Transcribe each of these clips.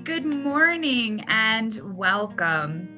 Good morning and welcome.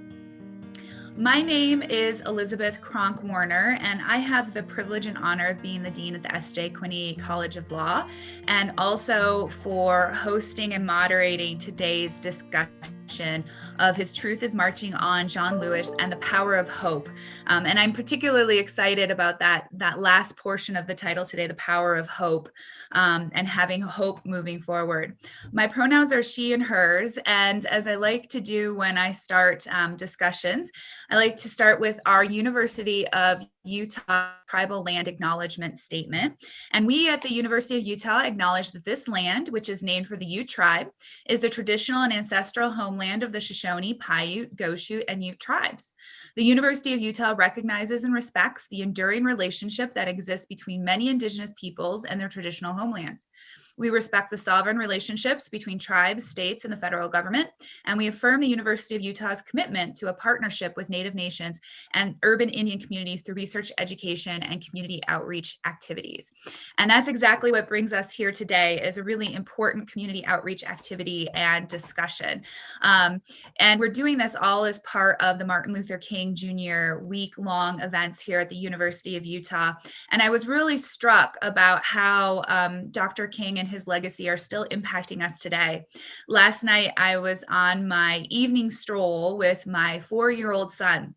My name is Elizabeth Kronk Warner, and I have the privilege and honor of being the Dean at the S.J. Quinney College of Law, and also for hosting and moderating today's discussion of His Truth is Marching On, John Lewis, and the Power of Hope. And I'm particularly excited about that last portion of the title today, the Power of Hope, and having hope moving forward. My pronouns are she and hers, and as I like to do when I start discussions, I like to start with our University of Utah Tribal Land Acknowledgement Statement. And we at the University of Utah acknowledge that this land, which is named for the Ute tribe, is the traditional and ancestral homeland of the Shoshone, Paiute, Goshute, and Ute tribes. The University of Utah recognizes and respects the enduring relationship that exists between many indigenous peoples and their traditional homelands. We respect the sovereign relationships between tribes, states, and the federal government, and we affirm the University of Utah's commitment to a partnership with Native nations and urban Indian communities through research, education, and community outreach activities. And that's exactly what brings us here today, is a really important community outreach activity and discussion. And we're doing this all as part of the Martin Luther King Jr. week-long events here at the University of Utah. And I was really struck about how Dr. King and his legacy are still impacting us today. Last night, I was on my evening stroll with my 4-year-old son.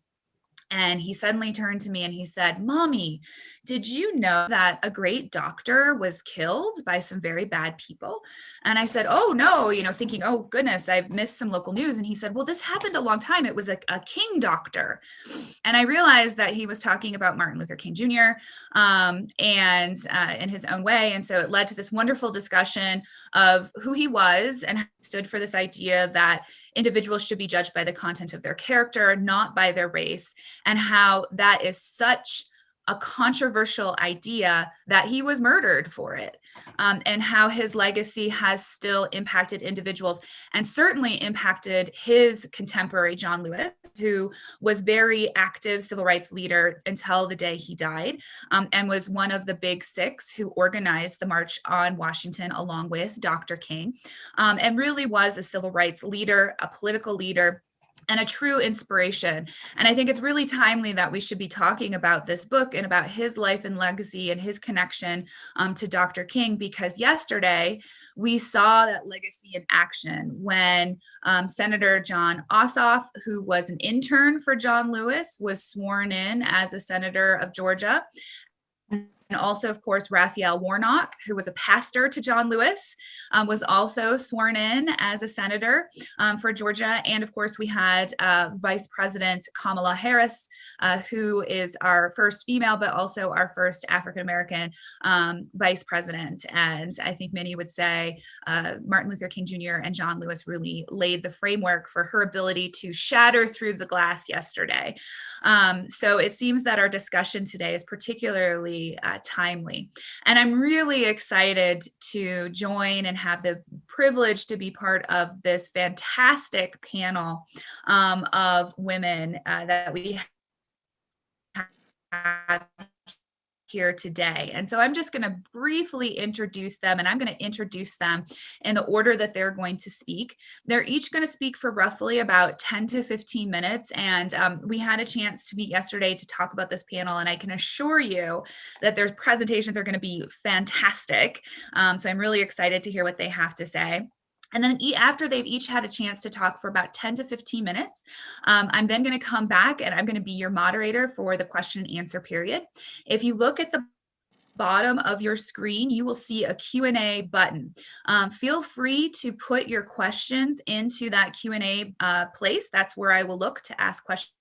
And he suddenly turned to me and he said, "Mommy, did you know that a great doctor was killed by some very bad people?" And I said, "Oh, no," thinking, "Oh, goodness, I've missed some local news." And he said, "Well, this happened a long time. It was a King doctor." And I realized that he was talking about Martin Luther King Jr. And in his own way. And so it led to this wonderful discussion of who he was and stood for this idea that individuals should be judged by the content of their character, not by their race, and how that is such a controversial idea that he was murdered for it, and how his legacy has still impacted individuals and certainly impacted his contemporary, John Lewis, who was very active civil rights leader until the day he died, and was one of the big six who organized the March on Washington along with Dr. King, and really was a civil rights leader, a political leader, and a true inspiration. And I think it's really timely that we should be talking about this book and about his life and legacy and his connection to Dr. King, because yesterday we saw that legacy in action when Senator Jon Ossoff, who was an intern for John Lewis, was sworn in as a senator of Georgia. And also, of course, Raphael Warnock, who was a pastor to John Lewis, was also sworn in as a senator for Georgia. And of course, we had Vice President Kamala Harris, who is our first female, but also our first African-American vice president. And I think many would say Martin Luther King Jr. and John Lewis really laid the framework for her ability to shatter through the glass yesterday. So it seems that our discussion today is particularly timely. And I'm really excited to join and have the privilege to be part of this fantastic panel of women that we have here today. And so I'm just going to briefly introduce them, and I'm going to introduce them in the order that they're going to speak. They're each going to speak for roughly about 10 to 15 minutes. And we had a chance to meet yesterday to talk about this panel, and I can assure you that their presentations are going to be fantastic. So I'm really excited to hear what they have to say. And then after they've each had a chance to talk for about 10 to 15 minutes, I'm then going to come back and I'm going to be your moderator for the question and answer period. If you look at the bottom of your screen, you will see a Q&A button. Feel free to put your questions into that Q&A place. That's where I will look to ask questions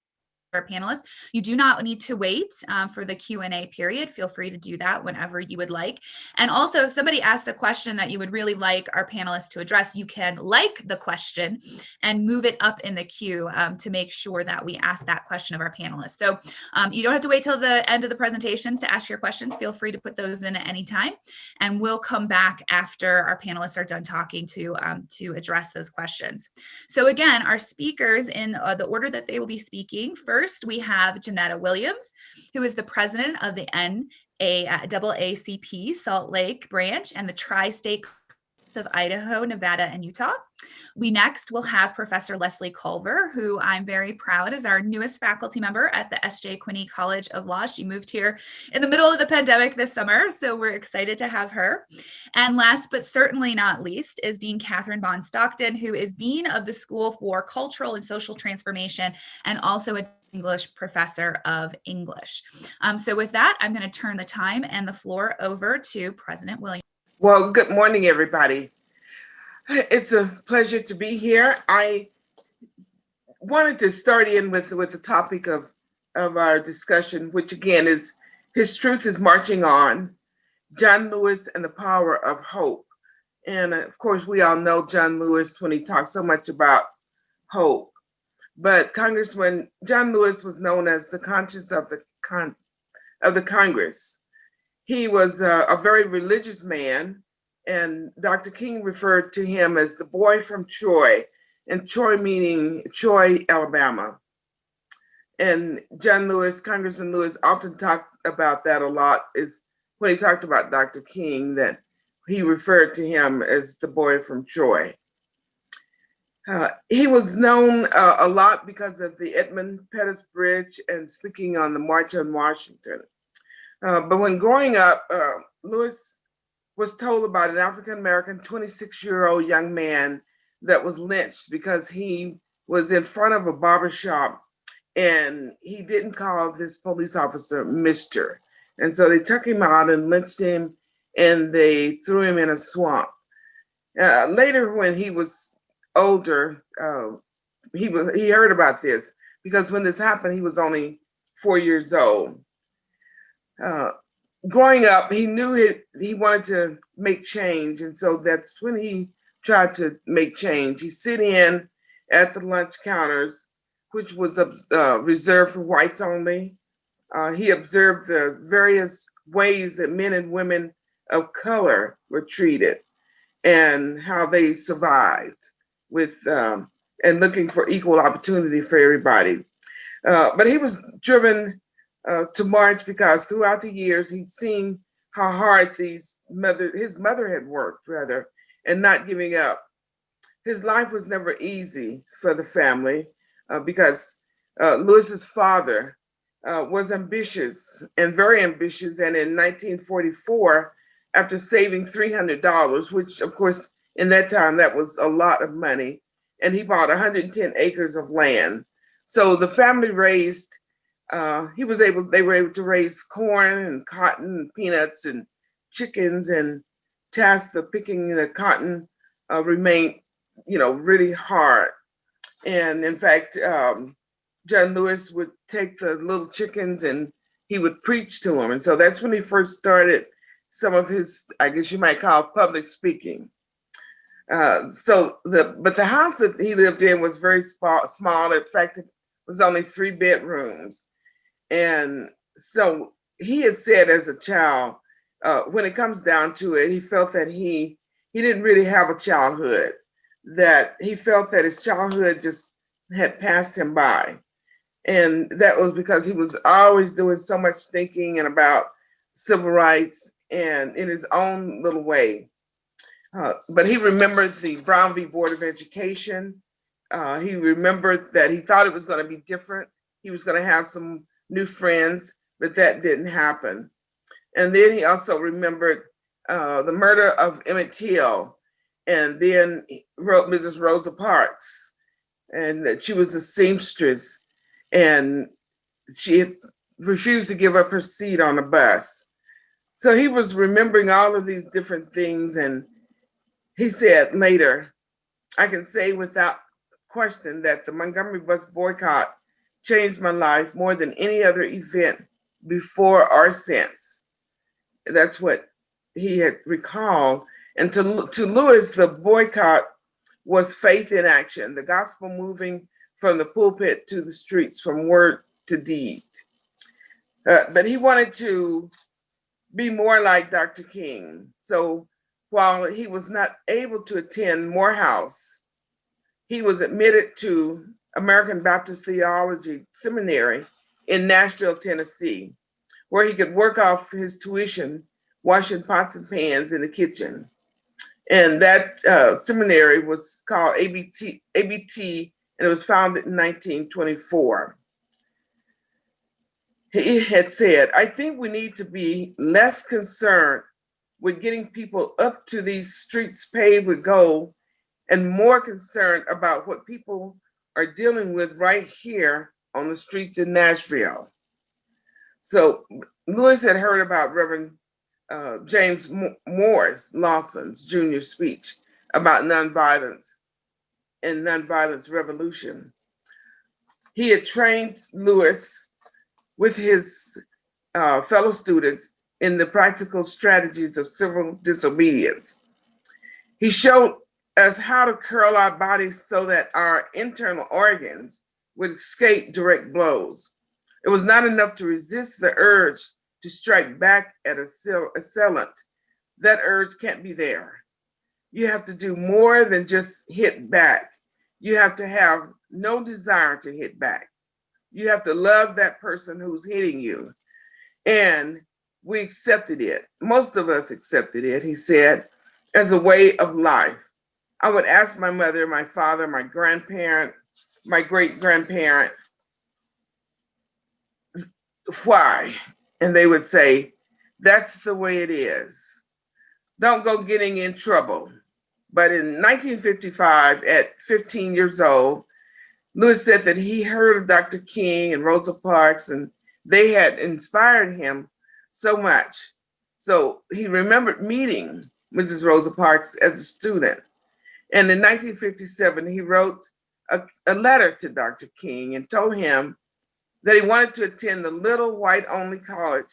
our panelists. You do not need to wait for the Q&A period. Feel free to do that whenever you would like. And also, if somebody asked a question that you would really like our panelists to address, you can like the question and move it up in the queue to make sure that we ask that question of our panelists. So you don't have to wait till the end of the presentations to ask your questions. Feel free to put those in at any time, and we'll come back after our panelists are done talking to address those questions. So again, our speakers in the order that they will be speaking. First, we have Jeanetta Williams, who is the president of the NAACP Salt Lake branch and the Tri-State of Idaho, Nevada, and Utah. We next will have Professor Leslie Culver, who I'm very proud is our newest faculty member at the S.J. Quinney College of Law. She moved here in the middle of the pandemic this summer, so we're excited to have her. And last but certainly not least is Dean Kathryn von Stockton, who is Dean of the School for Cultural and Social Transformation and also a English professor of English. So with that, I'm going to turn the time and the floor over to President Williams. Well, good morning, everybody. It's a pleasure to be here. I wanted to start in with the topic of our discussion, which again is His Truth is Marching On, John Lewis and the Power of Hope. And of course, we all know John Lewis when he talks so much about hope. But Congressman John Lewis was known as the conscience of the Congress. He was a very religious man, and Dr. King referred to him as the boy from Troy, and Troy meaning Troy, Alabama. And John Lewis, Congressman Lewis, often talked about that a lot, is when he talked about Dr. King, that he referred to him as the boy from Troy. He was known a lot because of the Edmund Pettus Bridge and speaking on the March on Washington. But when growing up, Lewis was told about an African-American 26-year-old young man that was lynched because he was in front of a barbershop and he didn't call this police officer Mr. And so they took him out and lynched him and they threw him in a swamp. Later, when he was older, he heard about this because when this happened, he was only 4 years old. Growing up, he knew he wanted to make change, and so that's when he tried to make change. He sit in at the lunch counters, which was reserved for whites only. He observed the various ways that men and women of color were treated and how they survived with and looking for equal opportunity for everybody. But he was driven to march because throughout the years he'd seen how hard his mother had worked, rather, and not giving up. His life was never easy for the family because Lewis's father was ambitious and very ambitious. And in 1944, after saving $300, which of course in that time that was a lot of money, and he bought 110 acres of land. So the family raised. They were able to raise corn and cotton and peanuts and chickens, and task of picking the cotton remained, really hard. And in fact, John Lewis would take the little chickens and he would preach to them. And so that's when he first started some of his, I guess you might call, public speaking. But the house that he lived in was very small. In fact, it was only 3 bedrooms. And so he had said as a child, when it comes down to it, he felt that he didn't really have a childhood, that he felt that his childhood just had passed him by. And that was because he was always doing so much thinking and about civil rights and in his own little way. But he remembered the Brown v. Board of Education. He remembered that he thought it was going to be different. He was going to have some new friends, but that didn't happen. And then he also remembered the murder of Emmett Till, and then he wrote Mrs. Rosa Parks, and that she was a seamstress, and she refused to give up her seat on a bus. So he was remembering all of these different things, and he said later, I can say without question that the Montgomery bus boycott changed my life more than any other event before or since. That's what he had recalled. And to Lewis, the boycott was faith in action, the gospel moving from the pulpit to the streets, from word to deed. But he wanted to be more like Dr. King. So while he was not able to attend Morehouse, he was admitted to American Baptist Theology Seminary in Nashville, Tennessee, where he could work off his tuition, washing pots and pans in the kitchen. And that seminary was called ABT, and it was founded in 1924. He had said, I think we need to be less concerned with getting people up to these streets paved with gold and more concerned about what people are dealing with right here on the streets in Nashville. So Lewis had heard about Reverend James Morris Lawson's Jr. speech about nonviolence and nonviolence revolution. He had trained Lewis with his fellow students in the practical strategies of civil disobedience. He showed us how to curl our bodies so that our internal organs would escape direct blows. It was not enough to resist the urge to strike back at an assailant. That urge can't be there. You have to do more than just hit back. You have to have no desire to hit back. You have to love that person who's hitting you. And we accepted it. Most of us accepted it, he said, as a way of life. I would ask my mother, my father, my grandparent, my great-grandparent, why? And they would say, that's the way it is. Don't go getting in trouble. But in 1955, at 15 years old, Lewis said that he heard of Dr. King and Rosa Parks, and they had inspired him so much. So he remembered meeting Mrs. Rosa Parks as a student. And in 1957, he wrote a letter to Dr. King and told him that he wanted to attend the little white-only college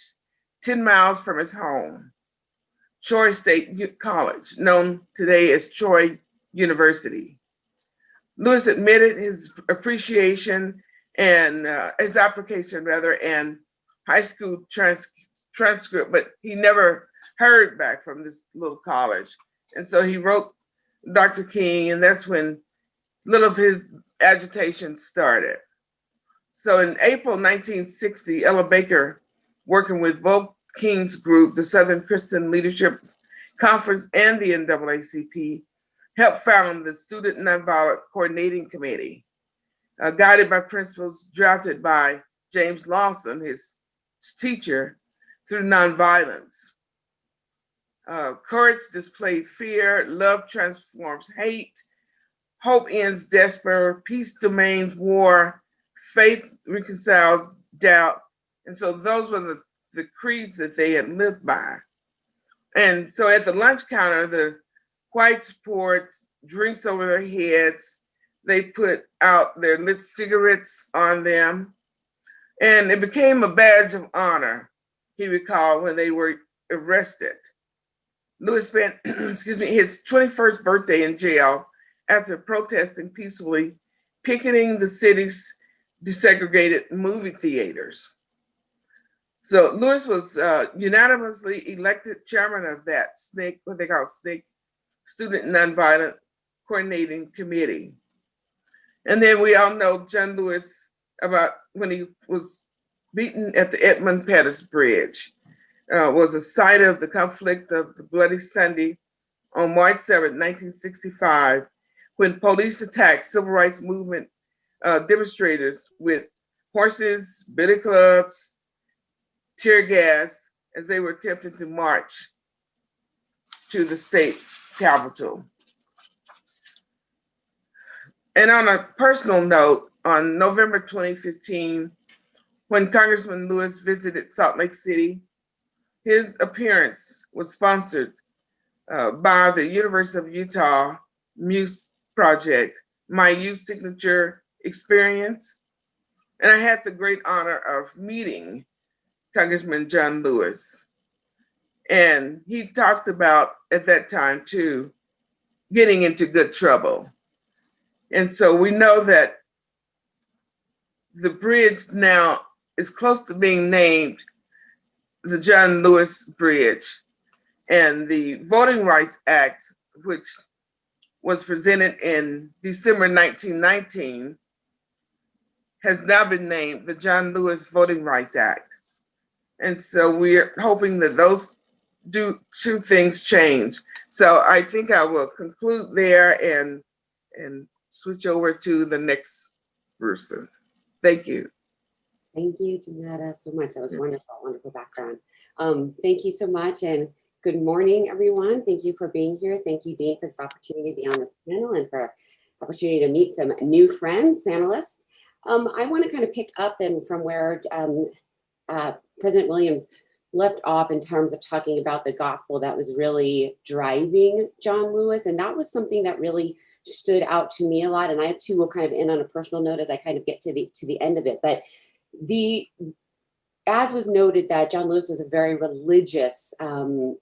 10 miles from his home, Troy State College, known today as Troy University. Lewis admitted his appreciation and his application and high school transcript, but he never heard back from this little college. And so he wrote Dr. King, and that's when little of his agitation started. So in April 1960, Ella Baker, working with both King's group, the Southern Christian Leadership Conference and the NAACP, helped found the Student Nonviolent Coordinating Committee, guided by principles drafted by James Lawson, his teacher, through nonviolence. Courage displays fear, love transforms hate, hope ends despair, peace domains war, faith reconciles doubt. And so those were the creeds that they had lived by. And so at the lunch counter, the whites poured drinks over their heads. They put out their lit cigarettes on them. And it became a badge of honor, he recalled, when they were arrested. Lewis spent his 21st birthday in jail after protesting peacefully, picketing the city's desegregated movie theaters. So Lewis was unanimously elected chairman of that what they call SNCC, Student Nonviolent Coordinating Committee. And then we all know John Lewis about when he was beaten at the Edmund Pettus Bridge, was a site of the conflict of the Bloody Sunday on March 7, 1965, when police attacked civil rights movement demonstrators with horses, billy clubs, tear gas, as they were attempting to march to the state capitol. And on a personal note, on November 2015, when Congressman Lewis visited Salt Lake City, his appearance was sponsored by the University of Utah Muse Project, My Youth Signature Experience. And I had the great honor of meeting Congressman John Lewis. And he talked about, at that time too, getting into good trouble. And so we know that the bridge now is close to being named the John Lewis Bridge. And the Voting Rights Act, which was presented in December 1919, has now been named the John Lewis Voting Rights Act. And so we're hoping that those should things change. So I think I will conclude there and switch over to the next person. Thank you. Thank you, Jeanetta, so much. That was wonderful, wonderful background. Thank you so much, and good morning, everyone. Thank you for being here. Thank you, Dean, for this opportunity to be on this panel and for the opportunity to meet some new friends, panelists. I want to kind of pick up then from where President Williams left off in terms of talking about the gospel that was really driving John Lewis. And that was something that really stood out to me a lot. And I too will kind of end on a personal note as I kind of get to the end of it. But as was noted, that John Lewis was a very religious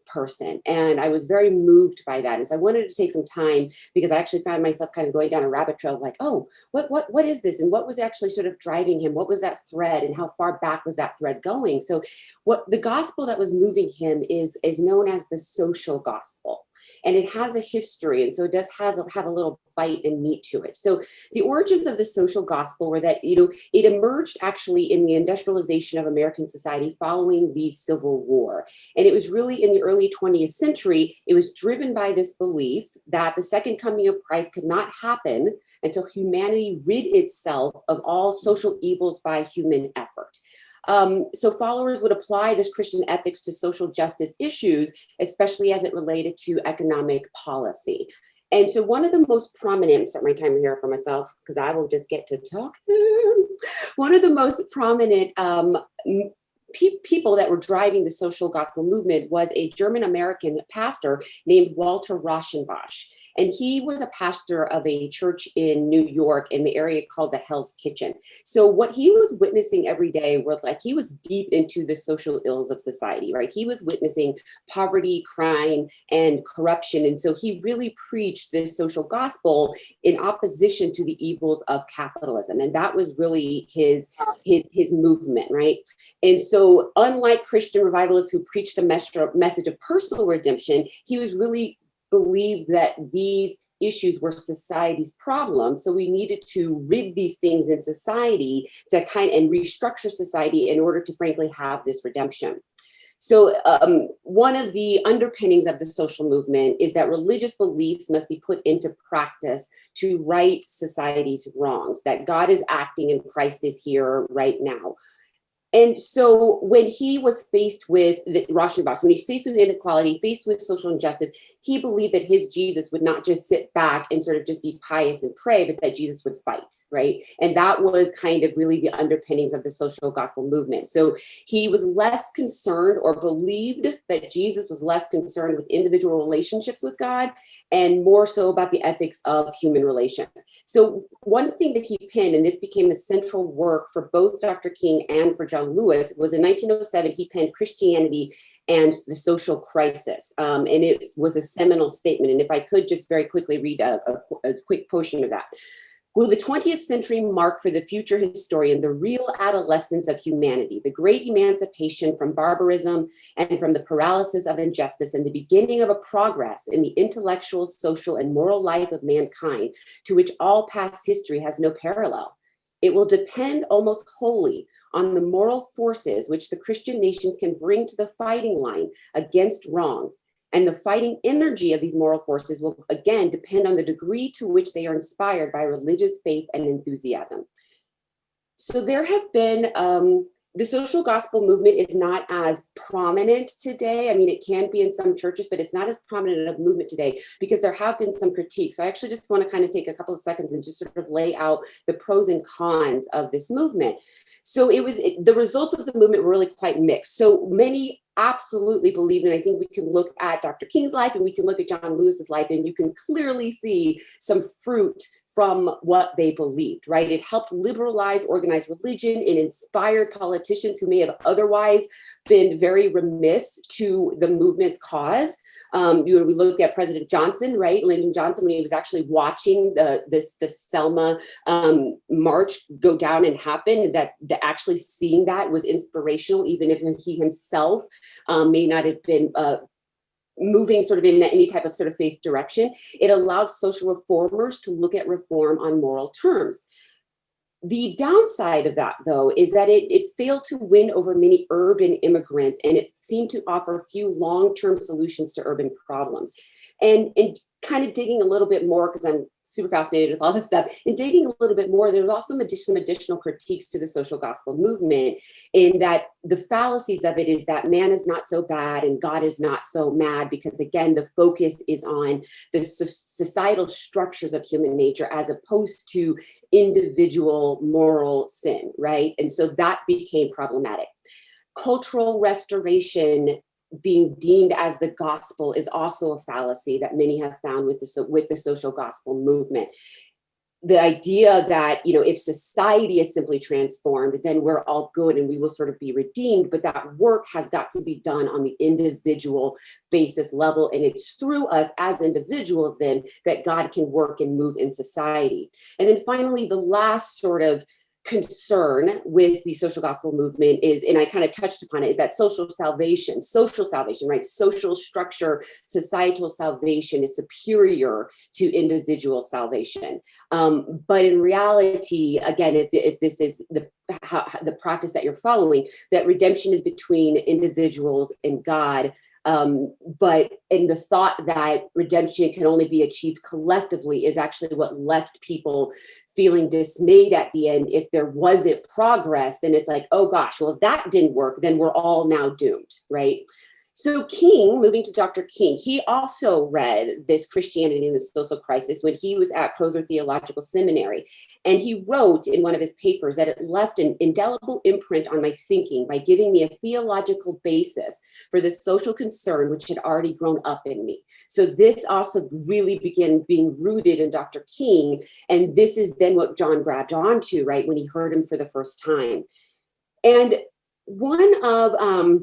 person, and I was very moved by that. And so I wanted to take some time, because I actually found myself kind of going down a rabbit trail of like, oh, what is this? And what was actually sort of driving him? What was that thread, and how far back was that thread going? So what the gospel that was moving him is known as the social gospel. And it has a history, and so it does have a little bite and meat to it. So the origins of the social gospel were that, it emerged actually in the industrialization of American society following the Civil War. And it was really in the early 20th century, it was driven by this belief that the second coming of Christ could not happen until humanity rid itself of all social evils by human effort. So followers would apply this Christian ethics to social justice issues, especially as it related to economic policy. And so one of the most prominent, start my timer here for myself, because I will just get to talk. One of the most prominent people that were driving the social gospel movement was a German-American pastor named Walter Rauschenbusch. And he was a pastor of a church in New York in the area called the Hell's Kitchen. So what he was witnessing every day was like, he was deep into the social ills of society, right? He was witnessing poverty, crime, and corruption. And so he really preached this social gospel in opposition to the evils of capitalism. And that was really his movement, right? And so unlike Christian revivalists who preached a message of personal redemption, he was really believed that these issues were society's problems. So we needed to rid these things in society to and restructure society in order to frankly have this redemption. So one of the underpinnings of the social movement is that religious beliefs must be put into practice to right society's wrongs, that God is acting and Christ is here right now. And so when he was faced with Rauschenbusch, when he was faced with inequality, faced with social injustice, he believed that his Jesus would not just sit back and sort of just be pious and pray, but that Jesus would fight, right? And that was kind of really the underpinnings of the social gospel movement. So he was less concerned, or believed that Jesus was less concerned with individual relationships with God and more so about the ethics of human relation. So one thing that he penned, and this became a central work for both Dr. King and for John Lewis, was in 1907, he penned Christianity and the Social Crisis. And it was a seminal statement. And if I could just very quickly read a quick portion of that. Will the 20th century mark for the future historian the real adolescence of humanity, the great emancipation from barbarism and from the paralysis of injustice, and the beginning of a progress in the intellectual, social, and moral life of mankind to which all past history has no parallel? It will depend almost wholly on the moral forces which the Christian nations can bring to the fighting line against wrong. And the fighting energy of these moral forces will again depend on the degree to which they are inspired by religious faith and enthusiasm. So there have been, the social gospel movement is not as prominent today. I mean, it can be in some churches, but it's not as prominent of a movement today because there have been some critiques. So I actually just want to kind of take a couple of seconds and just sort of lay out the pros and cons of this movement. So the results of the movement were really quite mixed. So many absolutely believed, and I think we can look at Dr. King's life and we can look at John Lewis's life, and you can clearly see some fruit from what they believed, right? It helped liberalize organized religion. It inspired politicians who may have otherwise been very remiss to the movement's cause. We look at President Johnson, right? Lyndon Johnson, when he was actually watching the Selma march go down and happen, that actually seeing that was inspirational, even if he himself may not have been moving sort of in any type of sort of faith direction. It allowed social reformers to look at reform on moral terms. The downside of that, though, is that it failed to win over many urban immigrants, and it seemed to offer few long-term solutions to urban problems. And in kind of digging a little bit more, because I'm super fascinated with all this stuff, in digging a little bit more, there's also some additional critiques to the social gospel movement, in that the fallacies of it is that man is not so bad and God is not so mad, because again, the focus is on the societal structures of human nature as opposed to individual moral sin, right? And so that became problematic. Cultural restoration being deemed as the gospel is also a fallacy that many have found with the social gospel movement. The idea that, if society is simply transformed, then we're all good and we will sort of be redeemed, but that work has got to be done on the individual basis level. And it's through us as individuals then that God can work and move in society. And then finally, the last sort of concern with the social gospel movement is, and I kind of touched upon it, is that social salvation, right? Social structure, societal salvation is superior to individual salvation. But in reality, again, if this is the practice that you're following, that redemption is between individuals and God. But in the thought that redemption can only be achieved collectively is actually what left people feeling dismayed at the end. If there wasn't progress, then it's like, oh gosh, well, if that didn't work, then we're all now doomed, right? So King, moving to Dr. King, he also read this Christianity in the Social Crisis when he was at Crozer Theological Seminary. And he wrote in one of his papers that it left an indelible imprint on my thinking by giving me a theological basis for the social concern which had already grown up in me. So this also really began being rooted in Dr. King. And this is then what John grabbed onto, right, when he heard him for the first time. And one of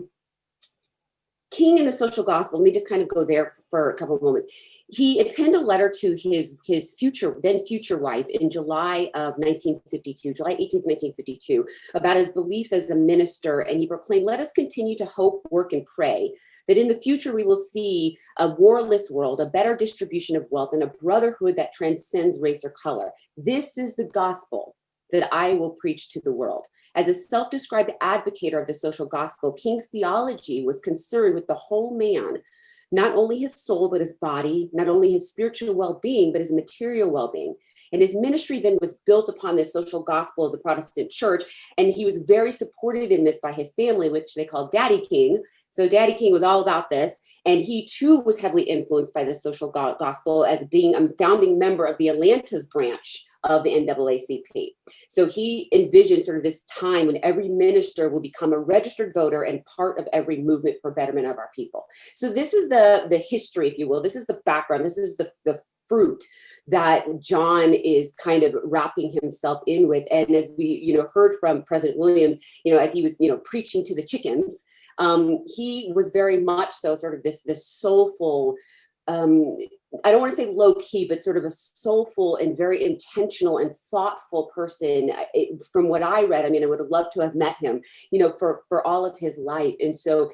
King in the Social Gospel, let me just kind of go there for a couple of moments. He had penned a letter to his future wife in July of 1952, July 18th, 1952, about his beliefs as a minister. And he proclaimed, let us continue to hope, work, and pray that in the future we will see a warless world, a better distribution of wealth, and a brotherhood that transcends race or color. This is the gospel that I will preach to the world. As a self-described advocate of the social gospel, King's theology was concerned with the whole man, not only his soul, but his body, not only his spiritual well-being, but his material well-being. And his ministry then was built upon this social gospel of the Protestant church. And he was very supported in this by his family, which they called Daddy King. So Daddy King was all about this. And he too was heavily influenced by the social gospel as being a founding member of the Atlanta's branch of the NAACP. So he envisioned sort of this time when every minister will become a registered voter and part of every movement for betterment of our people. So this is the history, if you will. This is the background. This is the fruit that John is kind of wrapping himself in with. And as we, heard from President Williams, as he was, preaching to the chickens, he was very much so sort of this soulful, I don't want to say low key, but sort of a soulful and very intentional and thoughtful person. From what I read, I mean, I would have loved to have met him, for all of his life. And so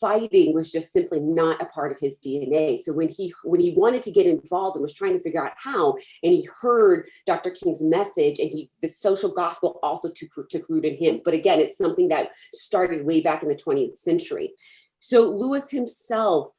fighting was just simply not a part of his DNA. So when he wanted to get involved and was trying to figure out how, and he heard Dr. King's message, and the social gospel also took root in him. But again, it's something that started way back in the 20th century. So Lewis himself,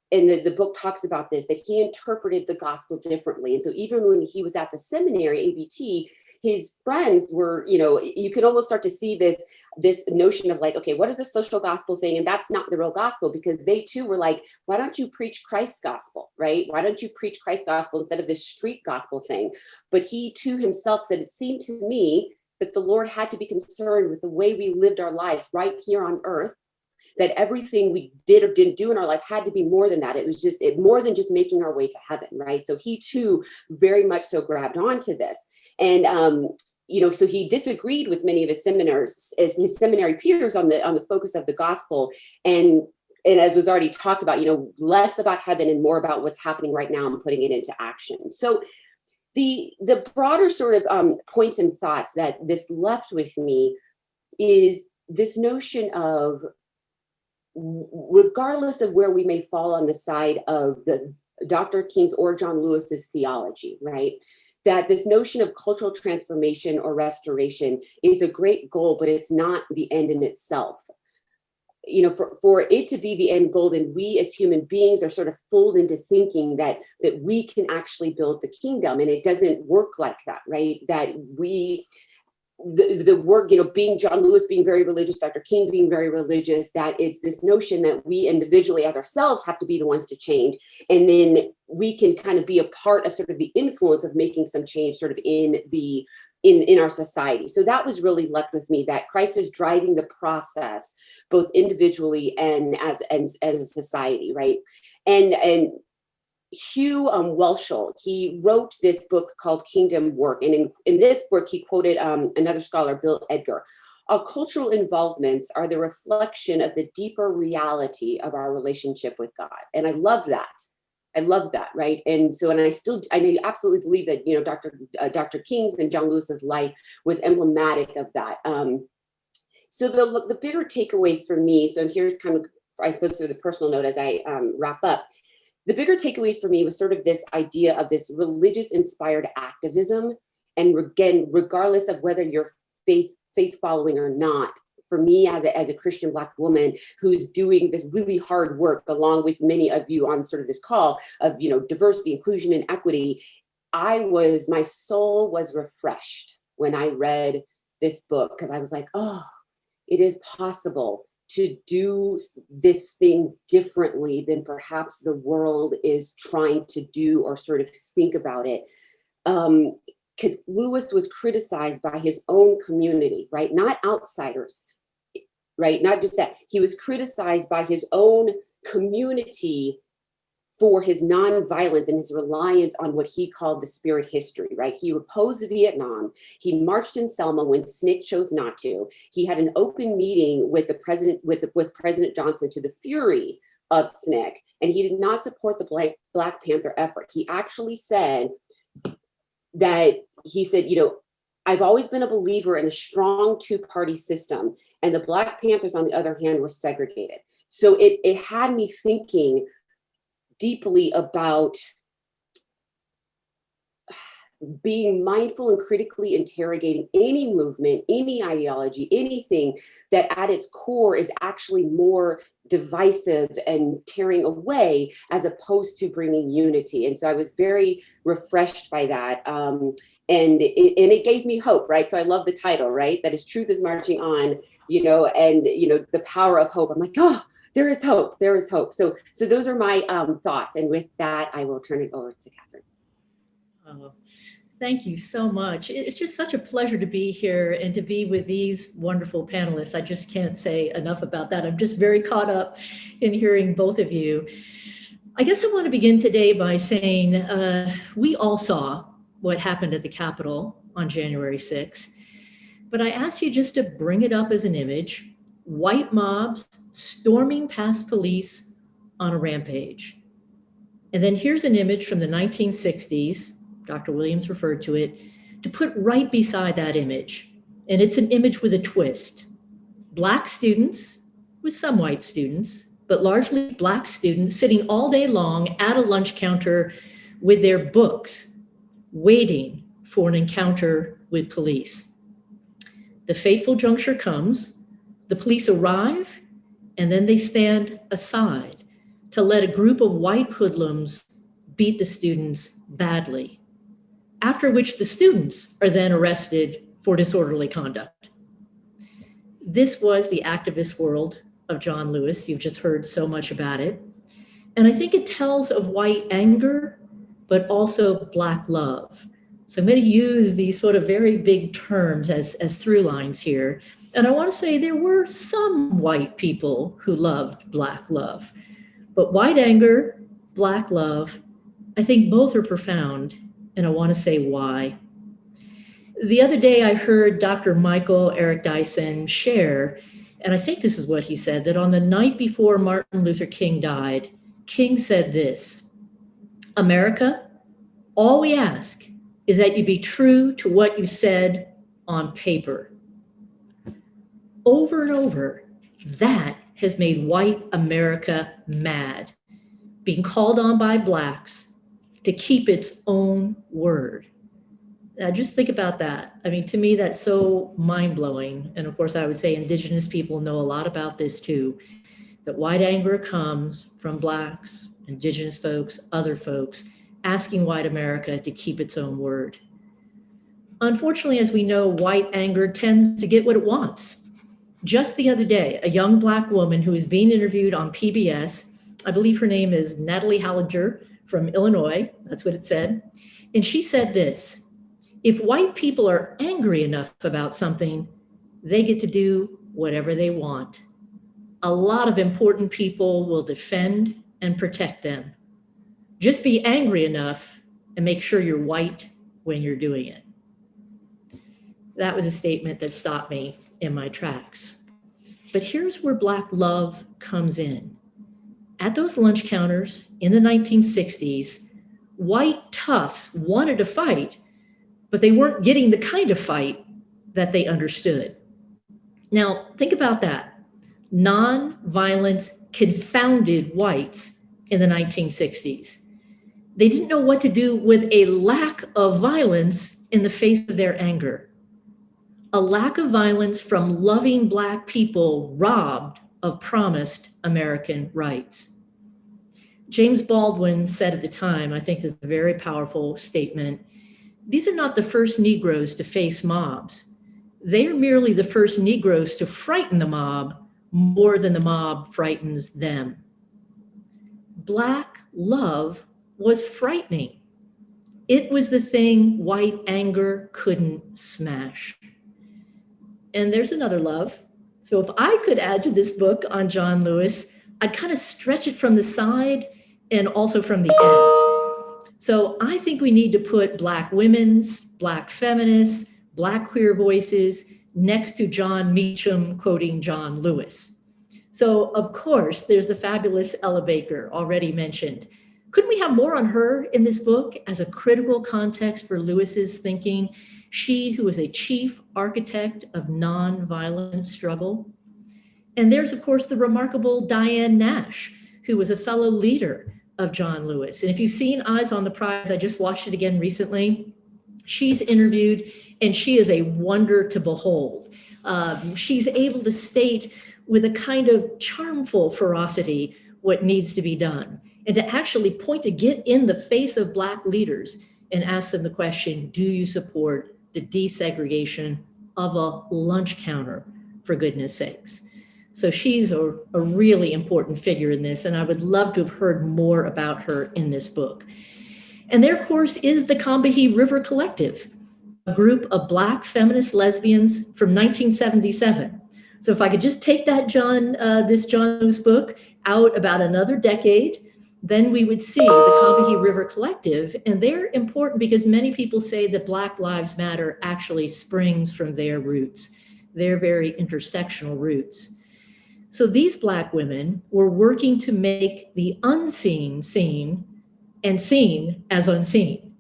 and the book talks about this, that he interpreted the gospel differently. And so even when he was at the seminary, ABT, his friends were, you could almost start to see this notion of like, okay, what is the social gospel thing? And that's not the real gospel, because they too were like, why don't you preach Christ's gospel, right? Why don't you preach Christ's gospel instead of this street gospel thing? But he too himself said, it seemed to me that the Lord had to be concerned with the way we lived our lives right here on earth, that everything we did or didn't do in our life had to be more than that. It was just more than just making our way to heaven, right? So he too very much so grabbed onto this. And so he disagreed with many of his seminary peers on the focus of the gospel, and as was already talked about, less about heaven and more about what's happening right now and putting it into action. So the broader sort of points and thoughts that this left with me is this notion of, regardless of where we may fall on the side of the Dr. King's or John Lewis's theology, right? that this notion of cultural transformation or restoration is a great goal, but it's not the end in itself. You know, for it to be the end goal, then we as human beings are sort of fooled into thinking that we can actually build the kingdom, and it doesn't work like that, right? That the work, you know, being John Lewis being very religious, Dr. King being very religious, that it's this notion that we individually as ourselves have to be the ones to change. And then we can kind of be a part of sort of the influence of making some change sort of in our society. So that was really left with me, that Christ is driving the process, both individually and as a society, right? And Hugh Welshel, he wrote this book called Kingdom Work. And in this book, he quoted another scholar, Bill Edgar. Our cultural involvements are the reflection of the deeper reality of our relationship with God. And I love that. I love that, right? And so, and I absolutely believe that, you know, Dr. King's and John Lewis's life was emblematic of that. So the bigger takeaways for me, so here's kind of, I suppose, through the personal note as I wrap up, the bigger takeaways for me was sort of this idea of this religious inspired activism. And again, regardless of whether you're faith following or not, for me as a Christian Black woman who's doing this really hard work, along with many of you on sort of this call of, you know, diversity, inclusion, and equity, my soul was refreshed when I read this book, because I was like, oh, it is possible to do this thing differently than perhaps the world is trying to do or sort of think about it. Because Lewis was criticized by his own community, right? Not outsiders, right? Not just that. He was criticized by his own community for his nonviolence and his reliance on what he called the spirit history, right? He opposed Vietnam. He marched in Selma when SNCC chose not to. He had an open meeting with the president, with President Johnson, to the fury of SNCC, and he did not support the Black Panther effort. He actually said that, you know, I've always been a believer in a strong two-party system, and the Black Panthers, on the other hand, were segregated. So it had me thinking deeply about being mindful and critically interrogating any movement, any ideology, anything that at its core is actually more divisive and tearing away, as opposed to bringing unity. And so I was very refreshed by that. And it gave me hope, right? So I love the title, right? That is truth is marching on, you know, and, you know, the power of hope. I'm like, oh, there is hope. There is hope. So those are my thoughts. And with that, I will turn it over to Kathryn. Oh, thank you so much. It's just such a pleasure to be here and to be with these wonderful panelists. I just can't say enough about that. I'm just very caught up in hearing both of you. I guess I want to begin today by saying we all saw what happened at the Capitol on January 6th, but I asked you just to bring it up as an image: white mobs storming past police on a rampage. And then here's an image from the 1960s, Dr. Williams referred to it, to put right beside that image. And it's an image with a twist. Black students, with some white students, but largely Black students, sitting all day long at a lunch counter with their books, waiting for an encounter with police. The fateful juncture comes, the police arrive, and then they stand aside to let a group of white hoodlums beat the students badly, after which the students are then arrested for disorderly conduct. This was the activist world of John Lewis. You've just heard so much about it. And I think it tells of white anger, but also Black love. So I'm going to use these sort of very big terms as through lines here. And I want to say there were some white people who loved Black love, but white anger, Black love, I think both are profound, and I want to say why. The other day I heard Dr. Michael Eric Dyson share, and I think this is what he said, that on the night before Martin Luther King died, King said this: America, all we ask is that you be true to what you said on paper. Over and over, that has made white America mad, being called on by Blacks to keep its own word. Just think about that. I mean, to me, that's so mind-blowing. And of course, I would say Indigenous people know a lot about this too, that white anger comes from Blacks, Indigenous folks, other folks, asking white America to keep its own word. Unfortunately, as we know, white anger tends to get what it wants. Just the other day, a young Black woman who is being interviewed on PBS, I believe her name is Natalie Hallinger from Illinois, that's what it said, and she said this: if white people are angry enough about something, they get to do whatever they want. A lot of important people will defend and protect them. Just be angry enough and make sure you're white when you're doing it. That was a statement that stopped me in my tracks. But here's where Black love comes in. At those lunch counters in the 1960s, white toughs wanted to fight, but they weren't getting the kind of fight that they understood. Now, think about that. Non-violence confounded whites in the 1960s. They didn't know what to do with a lack of violence in the face of their anger. A lack of violence from loving Black people robbed of promised American rights. James Baldwin said at the time, I think this is a very powerful statement, these are not the first Negroes to face mobs. They are merely the first Negroes to frighten the mob more than the mob frightens them. Black love was frightening. It was the thing white anger couldn't smash. And there's another love. So if I could add to this book on John Lewis, I'd kind of stretch it from the side and also from the end. So I think we need to put Black women's, Black feminists, Black queer voices next to Jon Meacham quoting John Lewis. So of course, there's the fabulous Ella Baker already mentioned. Couldn't we have more on her in this book as a critical context for Lewis's thinking? She who was a chief architect of nonviolent struggle. And there's, of course, the remarkable Diane Nash, who was a fellow leader of John Lewis. And if you've seen Eyes on the Prize, I just watched it again recently. She's interviewed, and she is a wonder to behold. She's able to state with a kind of charmful ferocity what needs to be done, and to actually point to get in the face of Black leaders and ask them the question, do you support the desegregation of a lunch counter, for goodness sakes? So she's a really important figure in this, and I would love to have heard more about her in this book. And there, of course, is the Combahee River Collective, a group of Black feminist lesbians from 1977. So if I could just take that this John Lewis book out about another decade, then we would see the Combahee River Collective, and they're important because many people say that Black Lives Matter actually springs from their roots, their very intersectional roots. So these Black women were working to make the unseen seen and seen as unseen,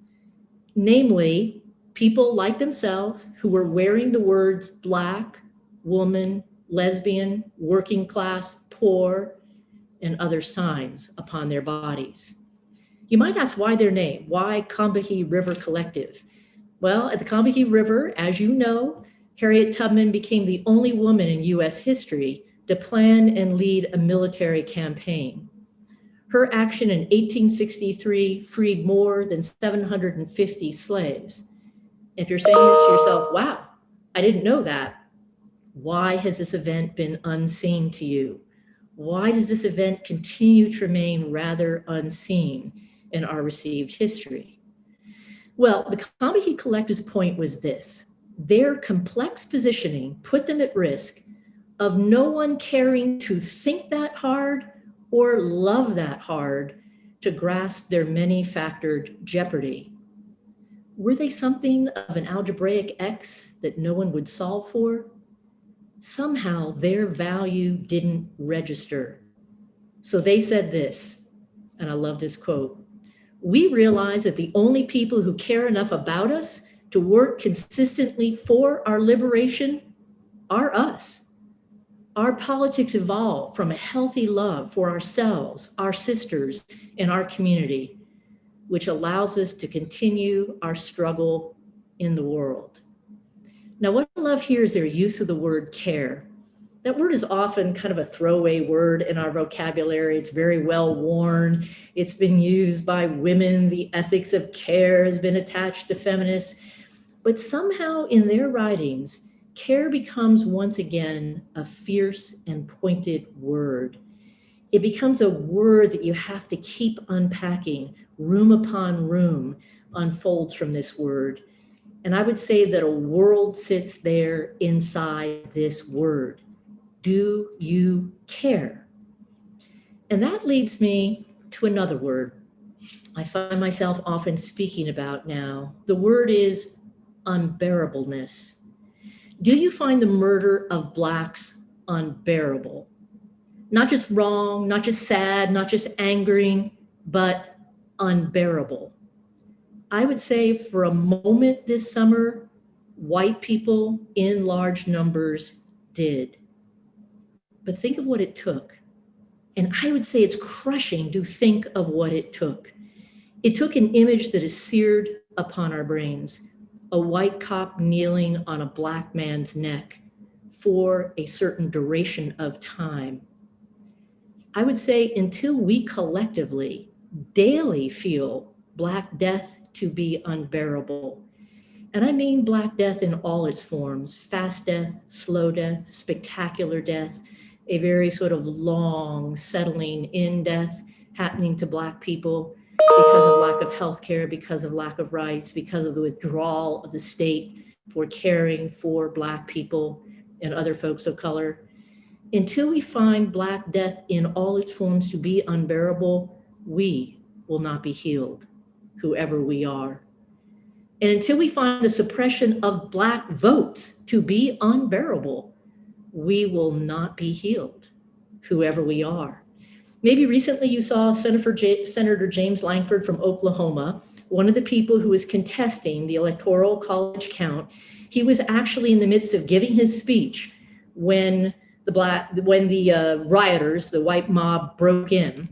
namely people like themselves who were wearing the words Black, woman, lesbian, working class, poor, and other signs upon their bodies. You might ask why their name, why Combahee River Collective? Well, at the Combahee River, as you know, Harriet Tubman became the only woman in US history to plan and lead a military campaign. Her action in 1863 freed more than 750 slaves. If you're saying to yourself, wow, I didn't know that, why has this event been unseen to you? Why does this event continue to remain rather unseen in our received history? Well, the Combahee Collective's point was this: their complex positioning put them at risk of no one caring to think that hard or love that hard to grasp their many-factored jeopardy. Were they something of an algebraic X that no one would solve for? Somehow their value didn't register. So they said this, and I love this quote: "We realize that the only people who care enough about us to work consistently for our liberation are us. Our politics evolve from a healthy love for ourselves, our sisters, and our community, which allows us to continue our struggle in the world. Now, what I love here is their use of the word care. That word is often kind of a throwaway word in our vocabulary. It's very well worn. It's been used by women. The ethics of care has been attached to feminists. But somehow in their writings, care becomes once again a fierce and pointed word. It becomes a word that you have to keep unpacking. Room upon room unfolds from this word. And I would say that a world sits there inside this word. Do you care? And that leads me to another word I find myself often speaking about now. The word is unbearableness. Do you find the murder of Blacks unbearable? Not just wrong, not just sad, not just angering, but unbearable. I would say for a moment this summer, white people in large numbers did. But think of what it took. And I would say it's crushing to think of what it took. It took an image that is seared upon our brains, a white cop kneeling on a Black man's neck for a certain duration of time. I would say until we collectively daily feel Black death to be unbearable, and I mean Black death in all its forms, fast death, slow death, spectacular death, a very sort of long settling in death happening to Black people because of lack of health care, because of lack of rights, because of the withdrawal of the state for caring for Black people and other folks of color. Until we find Black death in all its forms to be unbearable, we will not be healed, whoever we are. And until we find the suppression of Black votes to be unbearable, we will not be healed, whoever we are. Maybe recently you saw Senator James Lankford from Oklahoma, one of the people who was contesting the Electoral College count. He was actually in the midst of giving his speech when the rioters, the white mob, broke in.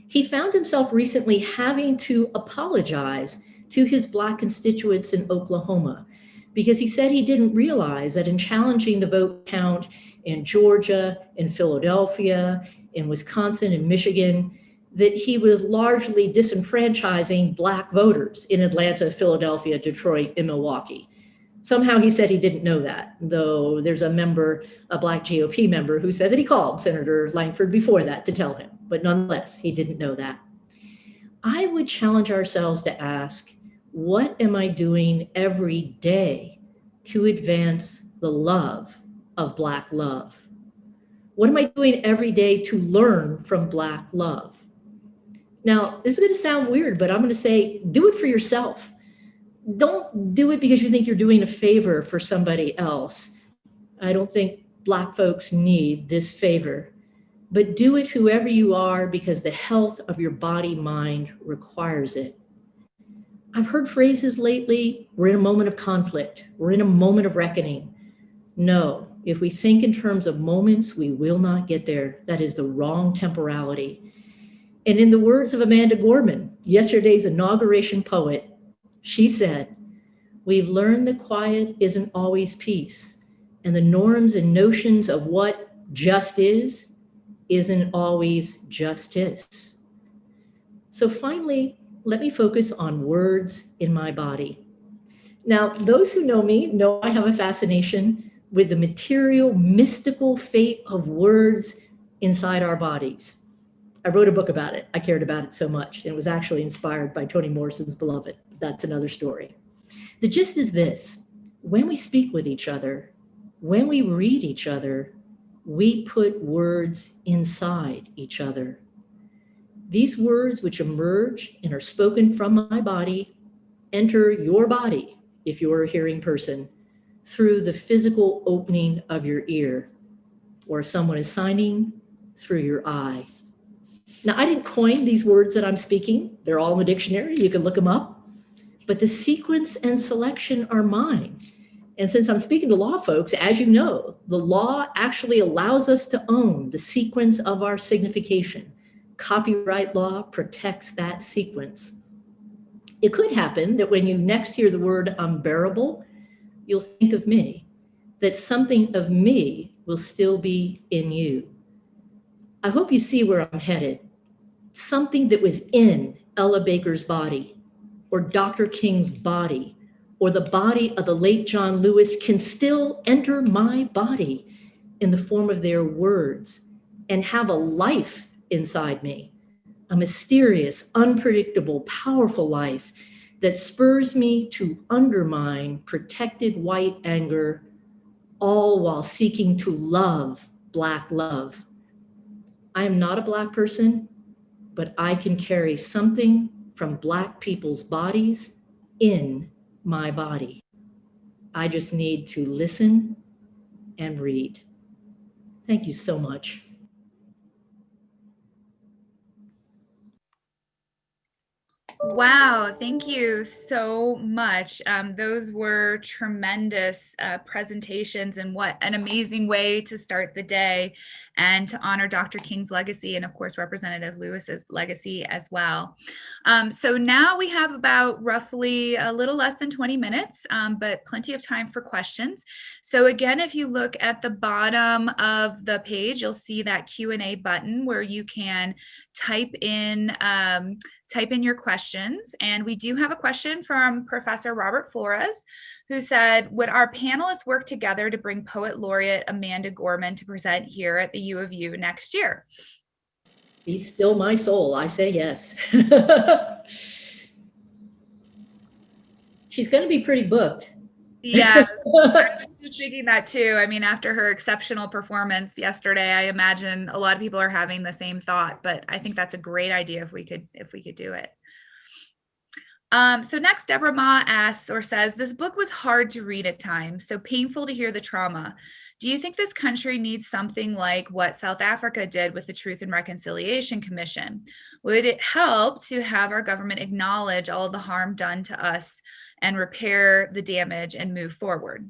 He found himself recently having to apologize to his Black constituents in Oklahoma because he said he didn't realize that in challenging the vote count in Georgia, in Philadelphia, in Wisconsin, in Michigan, that he was largely disenfranchising Black voters in Atlanta, Philadelphia, Detroit, and Milwaukee. Somehow he said he didn't know that, though there's a Black GOP member who said that he called Senator Lankford before that to tell him, but nonetheless, he didn't know that. I would challenge ourselves to ask, what am I doing every day to advance the love of Black love? What am I doing every day to learn from Black love? Now, this is going to sound weird, but I'm going to say, do it for yourself. Don't do it because you think you're doing a favor for somebody else. I don't think Black folks need this favor, but do it whoever you are because the health of your body, mind requires it. I've heard phrases lately, we're in a moment of conflict, we're in a moment of reckoning. No, if we think in terms of moments, we will not get there. That is the wrong temporality. And in the words of Amanda Gorman, yesterday's inauguration poet, she said, "We've learned that quiet isn't always peace, and the norms and notions of what just is isn't always justice." So finally, let me focus on words in my body. Now, those who know me know I have a fascination with the material, mystical fate of words inside our bodies. I wrote a book about it. I cared about it so much. And it was actually inspired by Toni Morrison's Beloved. That's another story. The gist is this: when we speak with each other, when we read each other, we put words inside each other. These words which emerge and are spoken from my body enter your body, if you're a hearing person, through the physical opening of your ear, or if someone is signing, through your eye. Now, I didn't coin these words that I'm speaking. They're all in the dictionary. You can look them up. But the sequence and selection are mine. And since I'm speaking to law folks, as you know, the law actually allows us to own the sequence of our signification. Copyright law protects that sequence. It could happen that when you next hear the word unbearable, you'll think of me, that something of me will still be in you. I hope you see where I'm headed. Something that was in Ella Baker's body, or Dr. King's body, or the body of the late John Lewis can still enter my body in the form of their words and have a life inside me, a mysterious, unpredictable, powerful life that spurs me to undermine protected white anger, all while seeking to love Black love. I am not a Black person, but I can carry something from Black people's bodies in my body. I just need to listen and read. Thank you so much. Wow, thank you so much. Those were tremendous presentations, and what an amazing way to start the day and to honor Dr. King's legacy and, of course, Representative Lewis's legacy as well. So now we have about roughly a little less than 20 minutes, but plenty of time for questions. So again, if you look at the bottom of the page, you'll see that Q&A button where you can type in your questions. And we do have a question from Professor Robert Flores, who said, would our panelists work together to bring Poet Laureate Amanda Gorman to present here at the U of U next year? Be still my soul. I say yes. She's going to be pretty booked. Yeah, I was just thinking that too. I mean, after her exceptional performance yesterday, I imagine a lot of people are having the same thought, but I think that's a great idea if we could do it. So next, Deborah Ma asks or says, this book was hard to read at times, so painful to hear the trauma. Do you think this country needs something like what South Africa did with the Truth and Reconciliation Commission? Would it help to have our government acknowledge all of the harm done to us and repair the damage and move forward?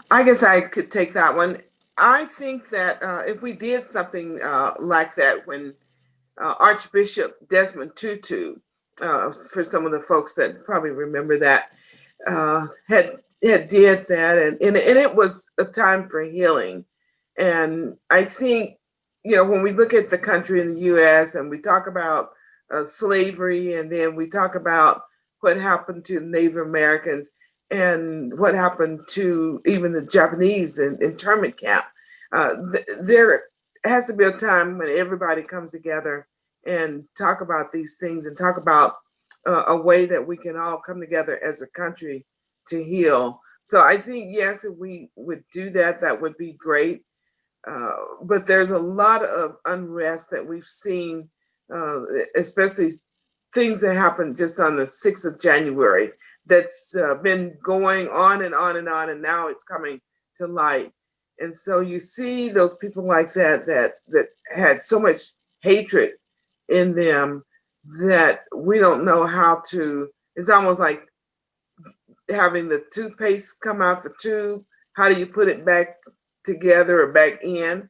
I guess I could take that one. I think that if we did something like that when Archbishop Desmond Tutu, for some of the folks that probably remember that, had did that, and it was a time for healing. And I think, when we look at the country in the U.S. and we talk about slavery, and then we talk about what happened to Native Americans and what happened to even the Japanese in internment camp, there has to be a time when everybody comes together and talk about these things and talk about a way that we can all come together as a country to heal. So I think, yes, if we would do that, that would be great. But there's a lot of unrest that we've seen, especially things that happened just on the 6th of January that's been going on and on and on, and now it's coming to light. And so you see those people like that had so much hatred in them that we don't know how to, it's almost like having the toothpaste come out the tube. How do you put it back together or back in?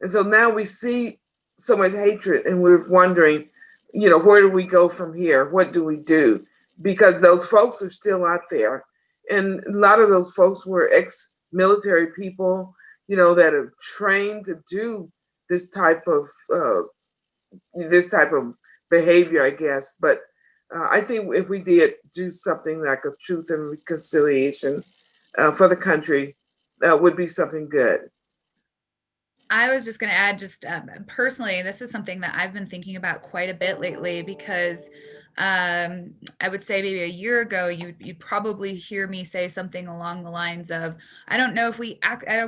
And so now we see so much hatred and we're wondering, where do we go from here? What do we do? Because those folks are still out there. And a lot of those folks were ex-military people, that are trained to do this type of behavior, I guess. But I think if we did do something like a Truth and Reconciliation for the country, would be something good. I was just going to add, personally, this is something that I've been thinking about quite a bit lately, because I would say maybe a year ago, you'd probably hear me say something along the lines of, I don't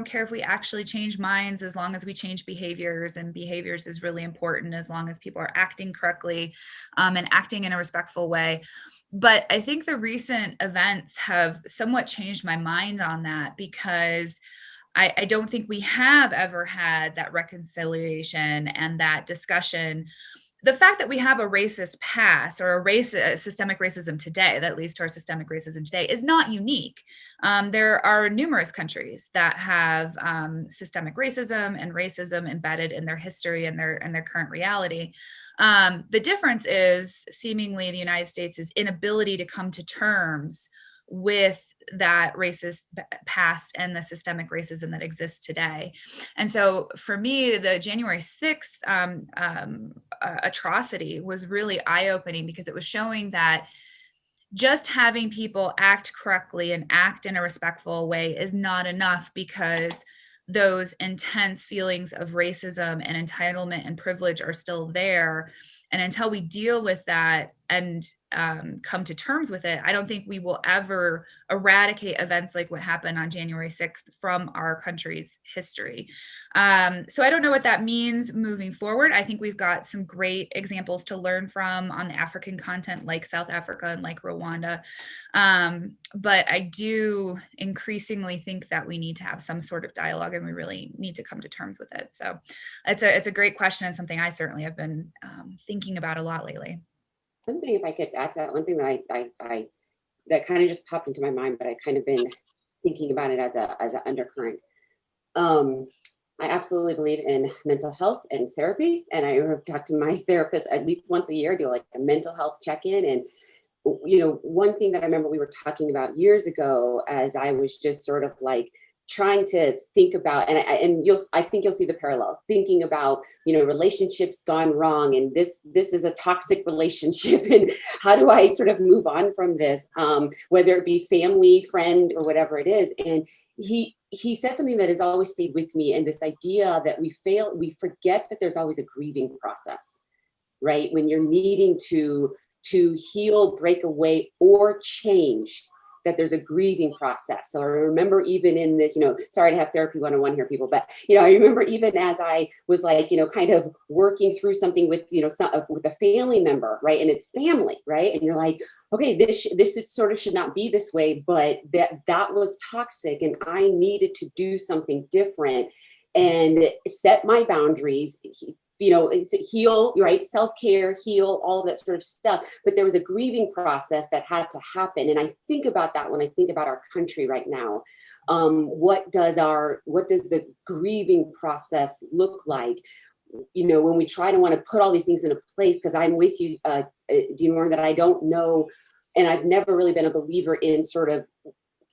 care if we actually change minds as long as we change behaviors, and behaviors is really important as long as people are acting correctly and acting in a respectful way. But I think the recent events have somewhat changed my mind on that, because I don't think we have ever had that reconciliation and that discussion the fact that we have a racist past or a systemic racism today that leads to our systemic racism today is not unique. There are numerous countries that have systemic racism and racism embedded in their history and their current reality. The difference is seemingly the United States' inability to come to terms with that racist past and the systemic racism that exists today. And so for me, the January 6th atrocity was really eye-opening, because it was showing that just having people act correctly and act in a respectful way is not enough, because those intense feelings of racism and entitlement and privilege are still there. And until we deal with that and come to terms with it, I don't think we will ever eradicate events like what happened on January 6th from our country's history. So I don't know what that means moving forward. I think we've got some great examples to learn from on the African continent, like South Africa and like Rwanda. But I do increasingly think that we need to have some sort of dialogue, and we really need to come to terms with it. So it's a great question, and something I certainly have been thinking about a lot lately. One thing, if I could add to that, one thing that I that kind of just popped into my mind, but I kind of been thinking about it as an undercurrent. I absolutely believe in mental health and therapy, and I talk to my therapist at least once a year, do like a mental health check-in. And you know, one thing that I remember we were talking about years ago, as I was just sort of like trying to think about, and I think you'll see the parallel, thinking about, you know, relationships gone wrong, and this is a toxic relationship, and how do I sort of move on from this, whether it be family, friend, or whatever it is. And he said something that has always stayed with me, and this idea that we forget that there's always a grieving process, right? When you're needing to heal, break away, or change, that there's a grieving process. So I remember even in this, you know, sorry to have therapy 101 here, people, but, you know, I remember even as I was like, you know, kind of working through something with, you know, with a family member, right? And it's family, right? And you're like, okay, this sort of should not be this way, but that was toxic, and I needed to do something different and set my boundaries, you know, heal, right? Self-care, heal, all that sort of stuff. But there was a grieving process that had to happen. And I think about that when I think about our country right now. What does the grieving process look like? You know, when we try to want to put all these things into place, because I'm with you, Dean Warner, that I don't know, and I've never really been a believer in sort of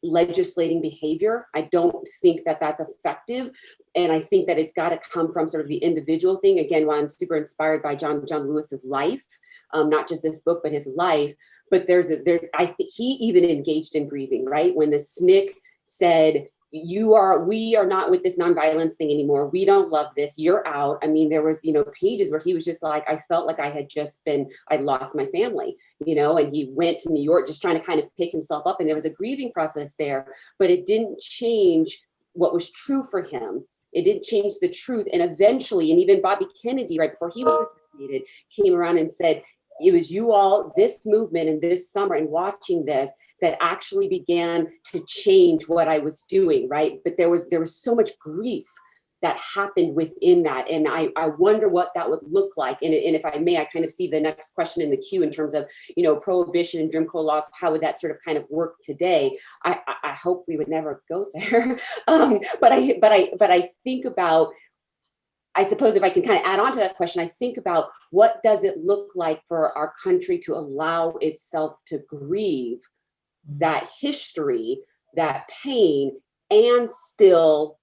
legislating behavior. I don't think that that's effective. And I think that it's got to come from sort of the individual thing. Again, why I'm super inspired by John Lewis's life, not just this book, but his life. But I think he even engaged in grieving, right? When the SNCC said, we are not with this nonviolence thing anymore. We don't love this. You're out. I mean, there was, you know, pages where he was just like, I felt like I'd lost my family, you know, and he went to New York just trying to kind of pick himself up. And there was a grieving process there, but it didn't change what was true for him. It didn't change the truth. And eventually, and even Bobby Kennedy, right before he was assassinated, came around and said, it was you all, this movement and this summer and watching this, that actually began to change what I was doing, right? But there was so much grief that happened within that. And I wonder what that would look like. And if I may, I kind of see the next question in the queue in terms of, you know, prohibition and Jim Crow laws, how would that sort of kind of work today? I hope we would never go there. But I think about, I suppose if I can kind of add on to that question, I think about what does it look like for our country to allow itself to grieve that history, that pain, and still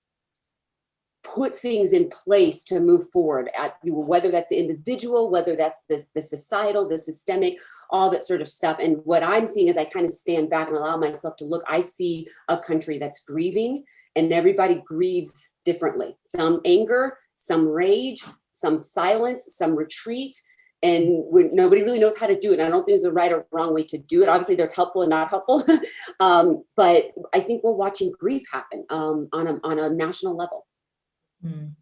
put things in place to move forward, whether that's the individual, whether that's the societal, the systemic, all that sort of stuff. And what I'm seeing as I kind of stand back and allow myself to look, I see a country that's grieving, and everybody grieves differently. Some anger, some rage, some silence, some retreat. And nobody really knows how to do it. I don't think there's a right or wrong way to do it. Obviously, there's helpful and not helpful. But I think we're watching grief happen on a national level. Mm.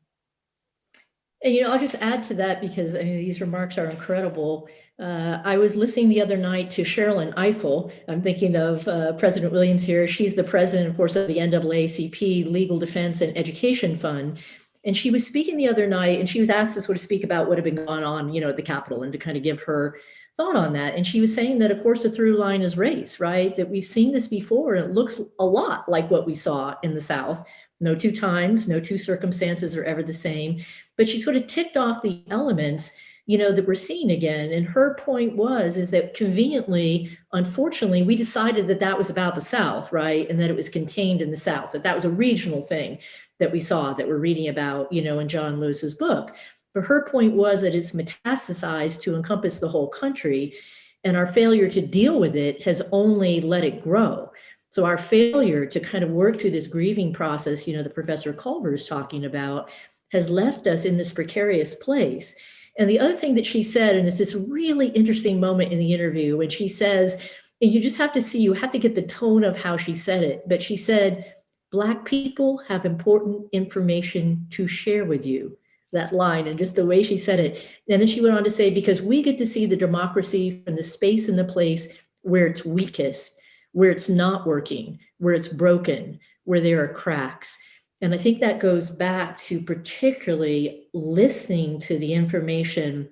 And, you know, I'll just add to that, because I mean, these remarks are incredible. I was listening the other night to Sherilyn Ifill. I'm thinking of President Williams here. She's the president, of course, of the NAACP Legal Defense and Education Fund. And she was speaking the other night, and she was asked to sort of speak about what had been going on, at the Capitol, and to kind of give her thought on that. And she was saying that, of course, the through line is race, right? That we've seen this before, and it looks a lot like what we saw in the South. No two times, no two circumstances are ever the same. But she sort of ticked off the elements, that we're seeing again. And her point is that conveniently, unfortunately, we decided that that was about the South, right? And that it was contained in the South, that was a regional thing that we saw, that we're reading about, in John Lewis's book. But her point was that it's metastasized to encompass the whole country, and our failure to deal with it has only let it grow. So our failure to kind of work through this grieving process, the Professor Culver is talking about, has left us in this precarious place. And the other thing that she said, and it's this really interesting moment in the interview, when she says, and you just have to see, you have to get the tone of how she said it, but she said, Black people have important information to share with you. That line, and just the way she said it. And then she went on to say, because we get to see the democracy from the space and the place where it's weakest, where it's not working, where it's broken, where there are cracks. And I think that goes back to particularly listening to the information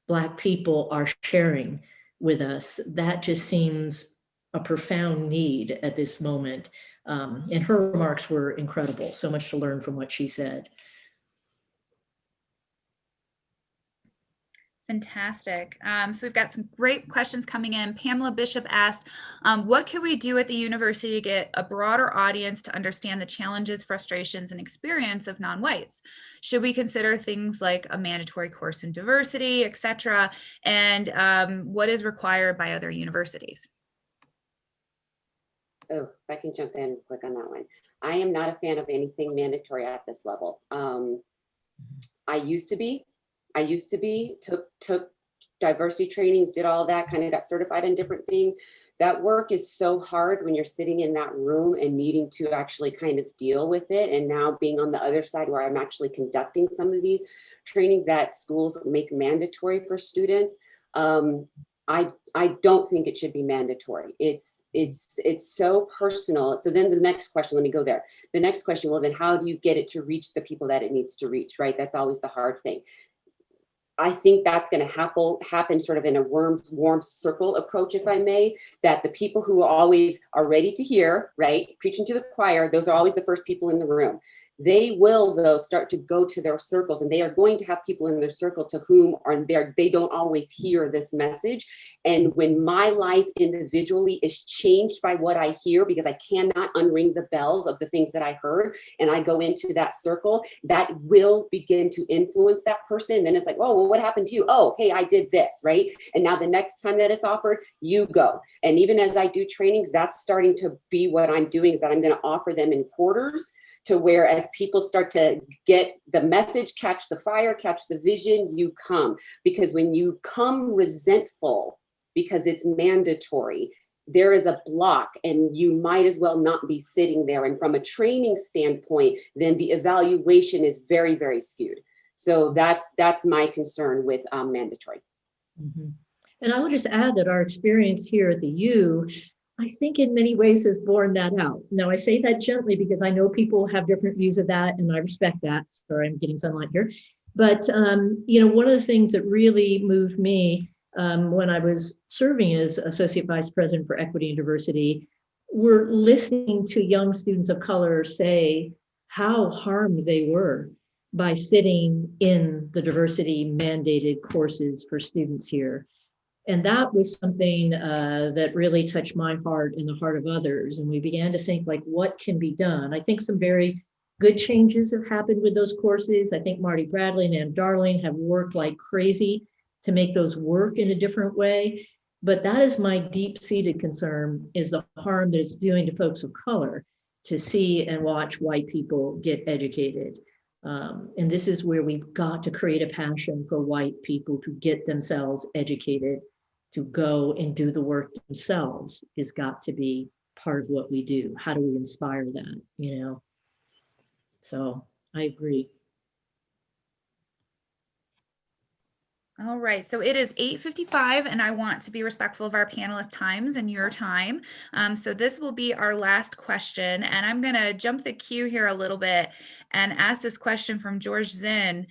Black people are sharing with us. That just seems a profound need at this moment. And her remarks were incredible. So much to learn from what she said. Fantastic. So we've got some great questions coming in. Pamela Bishop asked, what can we do at the university to get a broader audience to understand the challenges, frustrations, and experience of non-whites? Should we consider things like a mandatory course in diversity, et cetera? And what is required by other universities? Oh, if I can jump in quick on that one. I am not a fan of anything mandatory at this level. I used to be, took diversity trainings, did all that, kind of got certified in different things. That work is so hard when you're sitting in that room and needing to actually kind of deal with it. And now being on the other side where I'm actually conducting some of these trainings that schools make mandatory for students. I don't think it should be mandatory. It's so personal. So then the next question, let me go there. The next question, well, then how do you get it to reach the people that it needs to reach, right? That's always the hard thing. I think that's going to happen sort of in a warm circle approach, if I may, that the people who always are ready to hear, right, preaching to the choir, those are always the first people in the room. They will, though, start to go to their circles, and they are going to have people in their circle to whom are there. They don't always hear this message. And when my life individually is changed by what I hear, because I cannot unring the bells of the things that I heard, and I go into that circle, that will begin to influence that person. Then it's like, oh, well, what happened to you? Oh, hey, I did this, right? And now the next time that it's offered, you go. And even as I do trainings, that's starting to be what I'm doing, is that I'm going to offer them in quarters, to where as people start to get the message, catch the fire, catch the vision, you come. Because when you come resentful, because it's mandatory, there is a block, and you might as well not be sitting there. And from a training standpoint, then the evaluation is very, very skewed. So that's my concern with mandatory. Mm-hmm. And I will just add that our experience here at the U, I think in many ways has borne that out. Now, I say that gently because I know people have different views of that, and I respect that. Sorry, I'm getting sunlight here. But, one of the things that really moved me when I was serving as Associate Vice President for Equity and Diversity, were listening to young students of color say how harmed they were by sitting in the diversity mandated courses for students here. And that was something that really touched my heart and the heart of others. And we began to think, like, what can be done? I think some very good changes have happened with those courses. I think Marty Bradley and Ann Darling have worked like crazy to make those work in a different way. But that is my deep-seated concern, is the harm that it's doing to folks of color to see and watch white people get educated. And this is where we've got to create a passion for white people to get themselves educated, to go and do the work themselves has got to be part of what we do. How do we inspire that, So I agree. All right, so it is 8:55 and I want to be respectful of our panelists' times and your time. So this will be our last question, and I'm gonna jump the queue here a little bit and ask this question from George Zinn,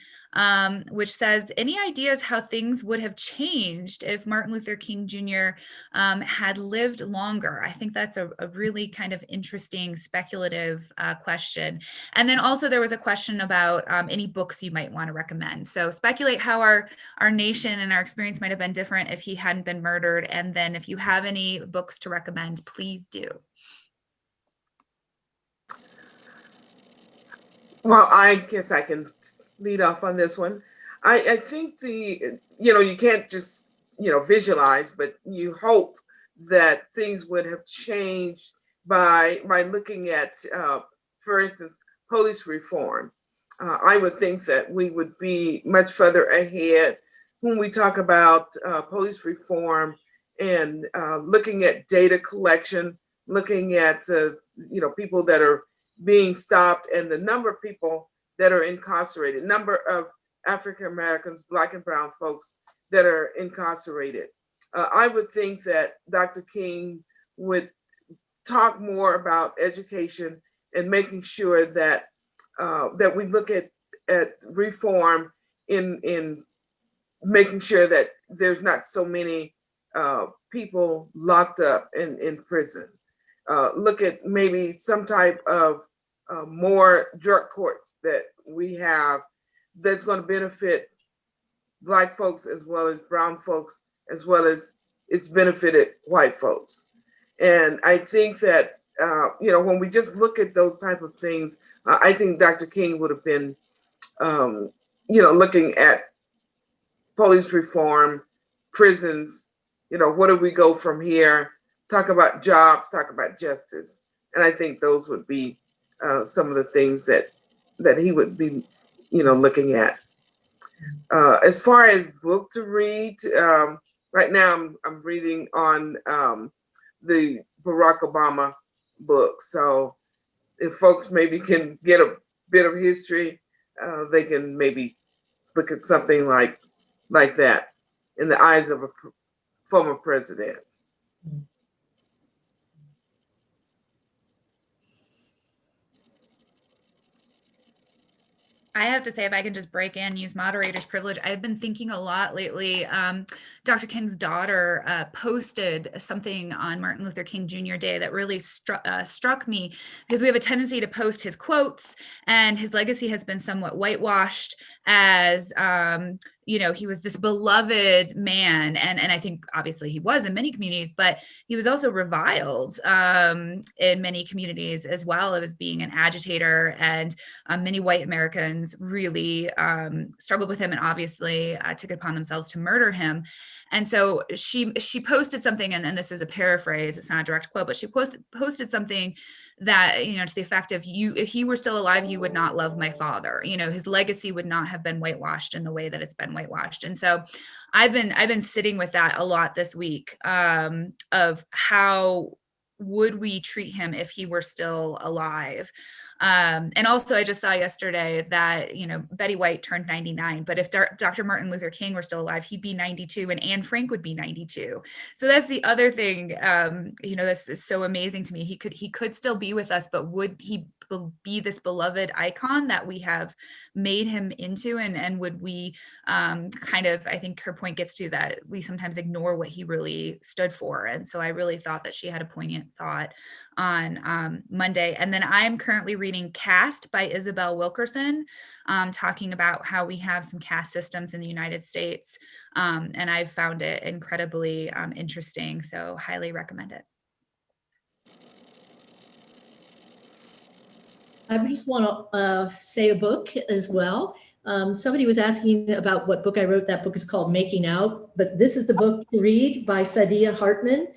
which says, any ideas how things would have changed if Martin Luther King Jr. Had lived longer? I think that's a really kind of interesting speculative question. And then also there was a question about any books you might want to recommend. So speculate how our nation and our experience might have been different if he hadn't been murdered. And then if you have any books to recommend, please do. Well, I guess I can lead off on this one. I think you can't just, visualize, but you hope that things would have changed by looking at, for instance, police reform. I would think that we would be much further ahead when we talk about police reform and looking at data collection, looking at the people that are being stopped and the number of people that are incarcerated, number of African Americans, Black and brown folks that are incarcerated. I would think that Dr. King would talk more about education and making sure that that we look at reform in making sure that there's not so many people locked up in prison. Look at maybe some type of more drug courts that we have that's going to benefit Black folks as well as brown folks, as well as it's benefited white folks. And I think that, when we just look at those type of things, I think Dr. King would have been, looking at police reform, prisons, where do we go from here? Talk about jobs, talk about justice. And I think those would be some of the things that he would be, looking at. As far as book to read, right now I'm reading on the Barack Obama book. So if folks maybe can get a bit of history, they can maybe look at something like that in the eyes of a former president. I have to say, if I can just break in, use moderator's privilege, I've been thinking a lot lately. Dr. King's daughter posted something on Martin Luther King Jr. Day that really struck me, because we have a tendency to post his quotes, and his legacy has been somewhat whitewashed as, he was this beloved man. And I think obviously he was in many communities, but he was also reviled in many communities as well as being an agitator. And many white Americans really struggled with him and obviously took it upon themselves to murder him. And so she posted something, and this is a paraphrase, it's not a direct quote, but she posted something that, to the effect of, if he were still alive, you would not love my father. His legacy would not have been whitewashed in the way that it's been whitewashed. And so I've been sitting with that a lot this week, of how would we treat him if he were still alive? And also I just saw yesterday that, Betty White turned 99, but if Dr. Martin Luther King were still alive, he'd be 92, and Anne Frank would be 92. So that's the other thing, this is so amazing to me. He could still be with us, but would he be this beloved icon that we have made him into? And would we I think her point gets to that we sometimes ignore what he really stood for. And so I really thought that she had a poignant thought on Monday. And then I'm currently reading Caste by Isabel Wilkerson, talking about how we have some caste systems in the United States. And I've found it incredibly interesting. So highly recommend it. I just want to say a book as well. Somebody was asking about what book I wrote. That book is called Making Out, but this is the book to read by Saidiya Hartman.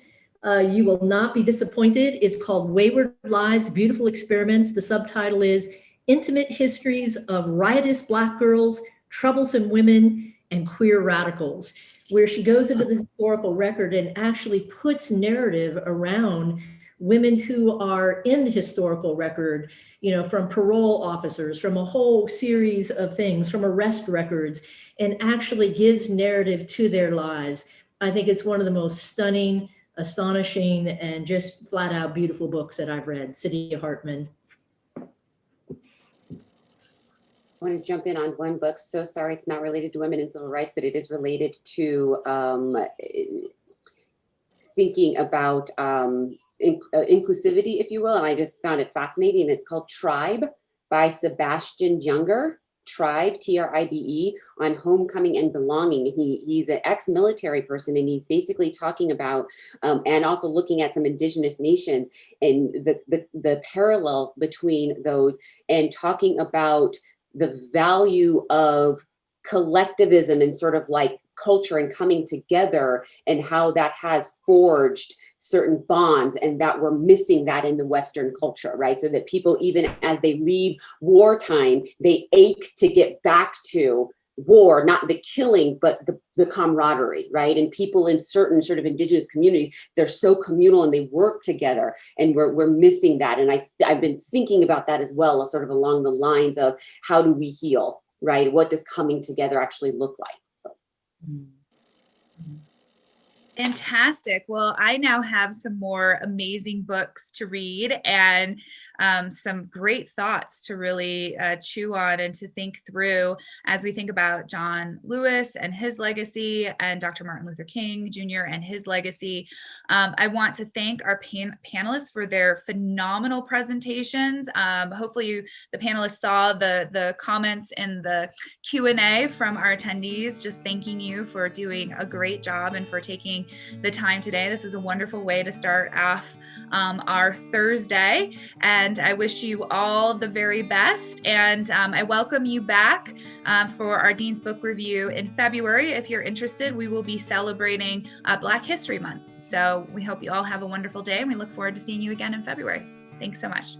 You will not be disappointed. It's called Wayward Lives, Beautiful Experiments. The subtitle is Intimate Histories of Riotous Black Girls, Troublesome Women, and Queer Radicals, where she goes into the historical record and actually puts narrative around women who are in the historical record, you know, from parole officers, from a whole series of things, from arrest records, and actually gives narrative to their lives. I think it's one of the most stunning, astonishing, and just flat out beautiful books that I've read. City of Hartman. I want to jump in on one book. So sorry, it's not related to women and civil rights, but it is related to thinking about inclusivity, if you will. And I just found it fascinating. It's called Tribe by Sebastian Junger. Tribe, Tribe, on homecoming and belonging. He's an ex-military person, and he's basically talking about and also looking at some indigenous nations and the parallel between those, and talking about the value of collectivism and sort of like culture and coming together, and how that has forged certain bonds, and that we're missing that in the Western culture, right? So that people, even as they leave wartime, they ache to get back to war, not the killing, but the camaraderie, right? And people in certain sort of indigenous communities, they're so communal and they work together, and we're missing that. And I've been thinking about that as well, sort of along the lines of how do we heal, right? What does coming together actually look like? So. Fantastic. Well, I now have some more amazing books to read, and some great thoughts to really chew on and to think through as we think about John Lewis and his legacy, and Dr. Martin Luther King Jr. and his legacy. I want to thank our panelists for their phenomenal presentations. Hopefully the panelists saw the comments in the Q&A from our attendees, just thanking you for doing a great job and for taking the time today. This was a wonderful way to start off our Thursday, and I wish you all the very best. And I welcome you back for our Dean's Book Review in February. If you're interested, we will be celebrating Black History Month. So we hope you all have a wonderful day, and we look forward to seeing you again in February. Thanks so much.